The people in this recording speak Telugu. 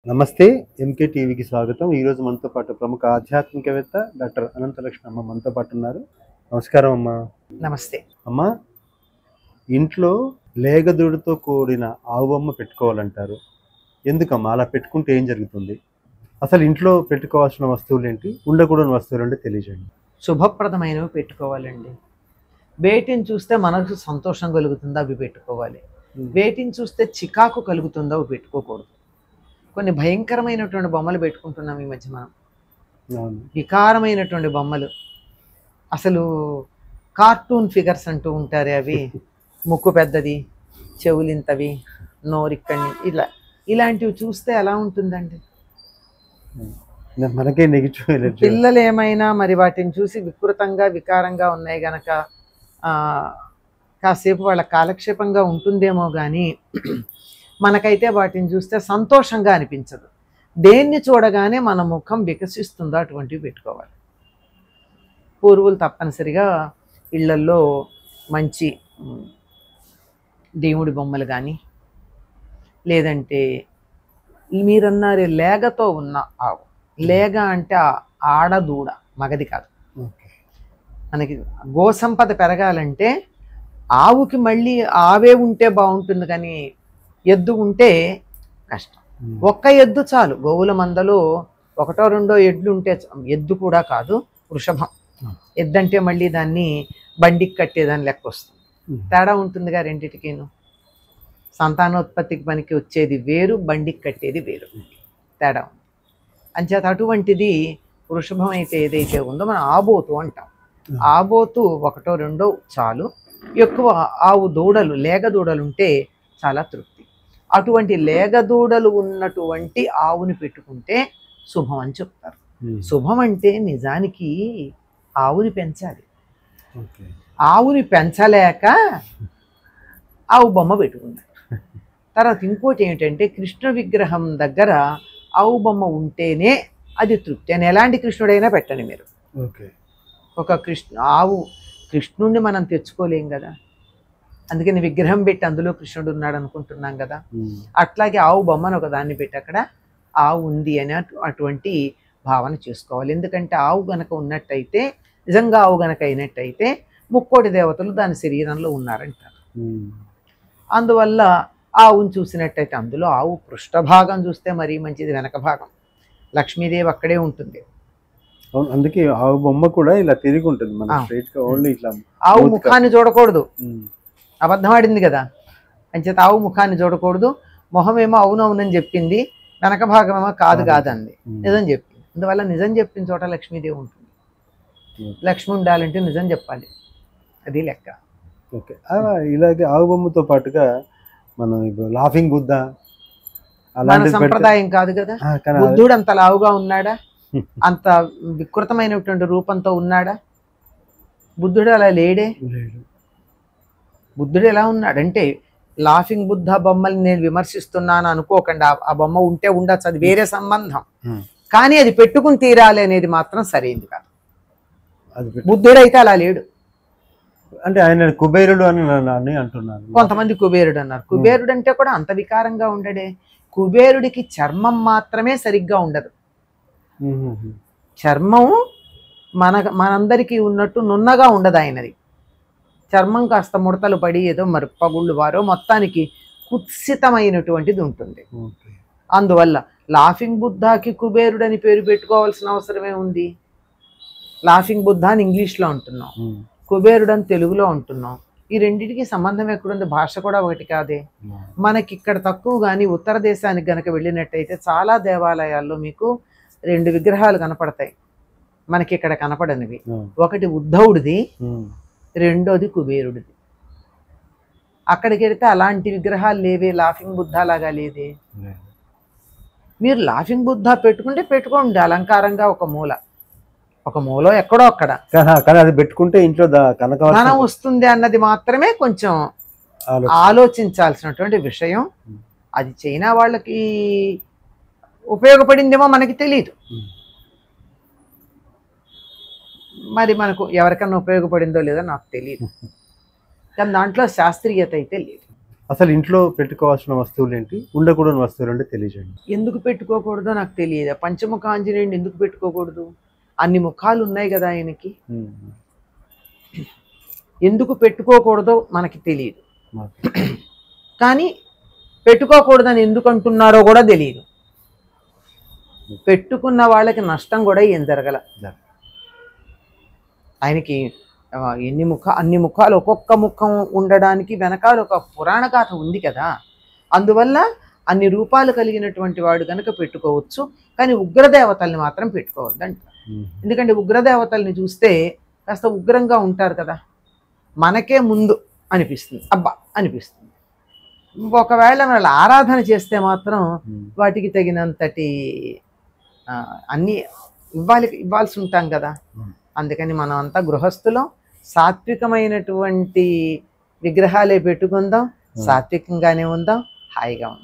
నమస్తే. ఎంకే టీవీకి స్వాగతం. ఈరోజు మనతో పాటు ప్రముఖ ఆధ్యాత్మికవేత్త డాక్టర్ అనంతలక్ష్మి అమ్మ మనతో పాటు ఉన్నారు. నమస్కారం అమ్మా. నమస్తే. అమ్మా, ఇంట్లో లేగదూడుతో కూడిన ఆవు బొమ్మ పెట్టుకోవాలంటారు. ఎందుకమ్మా అలా పెట్టుకుంటే ఏం జరుగుతుంది? అసలు ఇంట్లో పెట్టుకోవాల్సిన వస్తువులు ఏంటి, ఉండకూడని వస్తువులు అంటే తెలియజేయండి. శుభప్రదమైనవి పెట్టుకోవాలండి. వేటిని చూస్తే మనకు సంతోషం కలుగుతుందో అవి పెట్టుకోవాలి. వేటిని చూస్తే చికాకు కలుగుతుందో అవి పెట్టుకోకూడదు. కొన్ని భయంకరమైనటువంటి బొమ్మలు పెట్టుకుంటున్నాం ఈ మధ్య మనం. వికారమైనటువంటి బొమ్మలు, అసలు కార్టూన్ ఫిగర్స్ అంటూ ఉంటారు. అవి ముక్కు పెద్దది, చెవులింతవి, నోరిక్కడిని, ఇలాంటివి చూస్తే ఎలా ఉంటుందండి? మనకే నెగిటివ్. పిల్లలు ఏమైనా మరి వాటిని చూసి వికృతంగా వికారంగా ఉన్నాయి గనక కాసేపు వాళ్ళ కాలక్షేపంగా ఉంటుందేమో కానీ మనకైతే వాటిని చూస్తే సంతోషంగా అనిపించదు. దేన్ని చూడగానే మన ముఖం వికసిస్తుందో అటువంటివి పెట్టుకోవాలి. పూర్వులు తప్పనిసరిగా ఇళ్లల్లో మంచి దేవుడి బొమ్మలు కానీ, లేదంటే మీరన్నారు లేగతో ఉన్న ఆవు. లేగ అంటే ఆడదూడ, మగది కాదు. మనకి గోసంపద పెరగాలంటే ఆవుకి మళ్ళీ ఆవే ఉంటే బాగుంటుంది, కానీ ఎద్దు ఉంటే కష్టం. ఒక్క ఎద్దు చాలు. గోవుల మందలో ఒకటో రెండో ఎడ్లు ఉంటే, ఎద్దు కూడా కాదు, వృషభం. ఎద్దంటే మళ్ళీ దాన్ని బండికి కట్టేదాన్ని లెక్క వస్తుంది. తేడా ఉంటుందిగా రెండిటికిను. సంతానోత్పత్తికి పనికి వచ్చేది వేరు, బండికి కట్టేది వేరు, తేడా ఉంది. అంచేత అటువంటిది వృషభం అయితే ఏదైతే ఉందో మనం ఆబోతు అంటాం. ఆబోతు ఒకటో రెండో చాలు. ఎక్కువ ఆవు దూడలు, లేగ దూడలు ఉంటే చాలా తృప్తి. అటువంటి లేగదూడలు ఉన్నటువంటి ఆవుని పెట్టుకుంటే శుభం అని చెప్తారు. శుభం అంటే నిజానికి ఆవుని పెంచాలి. ఆవుని పెంచలేక ఆవు బొమ్మ పెట్టుకున్నారు. తర్వాత ఇంకోటి ఏమిటంటే, కృష్ణ విగ్రహం దగ్గర ఆవు బొమ్మ ఉంటేనే అది తృప్తి. అని ఎలాంటి కృష్ణుడైనా పెట్టండి మీరు. ఒక కృష్ణుడిని మనం తెచ్చుకోలేం కదా, అందుకని విగ్రహం పెట్టి అందులో కృష్ణుడు ఉన్నాడు అనుకుంటున్నాం కదా. అట్లాగే ఆవు బొమ్మను ఒక దాన్ని పెట్టి అక్కడ ఆవు ఉంది అని అటువంటి భావన చేసుకోవాలి. ఎందుకంటే ఆవు గనక ఉన్నట్టయితే, నిజంగా ఆవు గనక అయినట్టయితే ముక్కోటి దేవతలు దాని శరీరంలో ఉన్నారంటారు. అందువల్ల ఆవును చూసినట్టయితే, అందులో ఆవు పృష్ఠభాగం చూస్తే మరీ మంచిది, వెనక భాగం లక్ష్మీదేవి అక్కడే ఉంటుంది. అందుకే ఆవు బొమ్మ కూడా ఇలా తిరిగి ఉంటుంది. ఓన్లీ ఇట్లా ఆవు ముఖాన్ని చూడకూడదు, అబద్ధమాడింది కదా. అంచేత ఆవు ముఖాన్ని చూడకూడదు. మొహమేమో అవునవునని చెప్పింది, వెనక భాగమేమో కాదు కాదండి, నిజం చెప్పింది. అందువల్ల నిజం చెప్పిన చోట లక్ష్మీదేవి ఉంటుంది. లక్ష్మి ఉండాలంటే నిజం చెప్పాలి, అది లెక్క. ఓకే. ఇలాగే ఆవు బొమ్మతో పాటుగా మనం ఇప్పుడు లాఫింగ్ బుద్ధ మన సంప్రదాయం కాదు కదా. బుద్ధుడు అంత లావుగా ఉన్నాడా? అంత వికృతమైనటువంటి రూపంతో ఉన్నాడా? బుద్ధుడు అలా లేడే. బుద్ధుడు ఎలా ఉన్నాడంటే, లాఫింగ్ బుద్ధ బొమ్మల్ని నేను విమర్శిస్తున్నాను అనుకోకండి. ఆ బొమ్మ ఉంటే ఉండొచ్చు, అది వేరే సంబంధం. కానీ అది పెట్టుకుని తీరాలి అనేది మాత్రం సరైంది కాదు. బుద్ధుడు అయితే అలా లేడు. అంటే ఆయన కుబేరుడు అని అంటున్నారు. కొంతమంది కుబేరుడు అన్నారు. కుబేరుడు అంటే కూడా అంత వికారంగా ఉండడే. కుబేరుడికి చర్మం మాత్రమే సరిగ్గా ఉండదు. చర్మం మనందరికీ ఉన్నట్టు నున్నగా ఉండదు ఆయనది. చర్మం కాస్త ముడతలు పడి ఏదో మరుపగుళ్ళు వారో మొత్తానికి కుత్సితమైనటువంటిది ఉంటుంది. అందువల్ల లాఫింగ్ బుద్ధాకి కుబేరుడు అని పేరు పెట్టుకోవాల్సిన అవసరమే ఉంది. లాఫింగ్ బుద్ధ అని ఇంగ్లీష్లో అంటున్నాం, కుబేరుడు అని తెలుగులో అంటున్నాం. ఈ రెండింటికి సంబంధం ఎక్కడుంది? భాష కూడా ఒకటి కాదే. మనకి ఇక్కడ తక్కువ, కానీ ఉత్తర దేశానికి గనక వెళ్ళినట్టయితే చాలా దేవాలయాల్లో మీకు రెండు విగ్రహాలు కనపడతాయి. మనకి ఇక్కడ కనపడనివి. ఒకటి ఉద్ధవుడిది, రెండోది కుబేరుడిది. అక్కడికి వెళితే అలాంటి విగ్రహాలు లేవే, లాఫింగ్ బుద్ధ లాగా లేదే. మీరు లాఫింగ్ బుద్ధ పెట్టుకుంటే పెట్టుకోండి అలంకారంగా, ఒక మూల ఎక్కడో అక్కడ. కానీ అది పెట్టుకుంటే ఇంట్లో ధనం వస్తుంది అన్నది మాత్రమే కొంచెం ఆలోచించాల్సినటువంటి విషయం. అది చైనా వాళ్ళకి ఉపయోగపడిందేమో మనకి తెలియదు. మరి మనకు ఎవరికన్నా ఉపయోగపడిందో లేదో నాకు తెలియదు. కానీ దాంట్లో శాస్త్రీయత అయితే లేదు. అసలు ఇంట్లో పెట్టుకోవాల్సిన వస్తువులు ఏంటి, ఉండకూడని వస్తువులు అంటే తెలియజేయండి. ఎందుకు పెట్టుకోకూడదో నాకు తెలియదు. పంచముఖ ఆంజనేయుడిని ఎందుకు పెట్టుకోకూడదు? అన్ని ముఖాలు ఉన్నాయి కదా ఆయనకి. ఎందుకు పెట్టుకోకూడదో మనకి తెలియదు. కానీ పెట్టుకోకూడదని ఎందుకు అంటున్నారో కూడా తెలియదు. పెట్టుకున్న వాళ్ళకి నష్టం కూడా ఏం జరగల. ఆయనకి అన్ని ముఖాలు, ఒక్కొక్క ముఖం ఉండడానికి వెనకాల ఒక పురాణ గాథ ఉంది కదా. అందువల్ల అన్ని రూపాలు కలిగినటువంటి వాడు కనుక పెట్టుకోవచ్చు. కానీ ఉగ్రదేవతల్ని మాత్రం పెట్టుకోవద్దు అంట. ఎందుకంటే ఉగ్రదేవతల్ని చూస్తే కాస్త ఉగ్రంగా ఉంటారు కదా, మనకే ముందు అనిపిస్తుంది, అబ్బా అనిపిస్తుంది. ఒకవేళ వాళ్ళు ఆరాధన చేస్తే మాత్రం వాటికి తగినంతటి అన్నీ ఇవ్వాల్సి ఉంటాం కదా. అందుకని మనం అంతా గృహస్థులం, సాత్వికమైనటువంటి విగ్రహాలే పెట్టుకుందాం, సాత్వికంగానే ఉందాం, హాయిగా ఉందాం.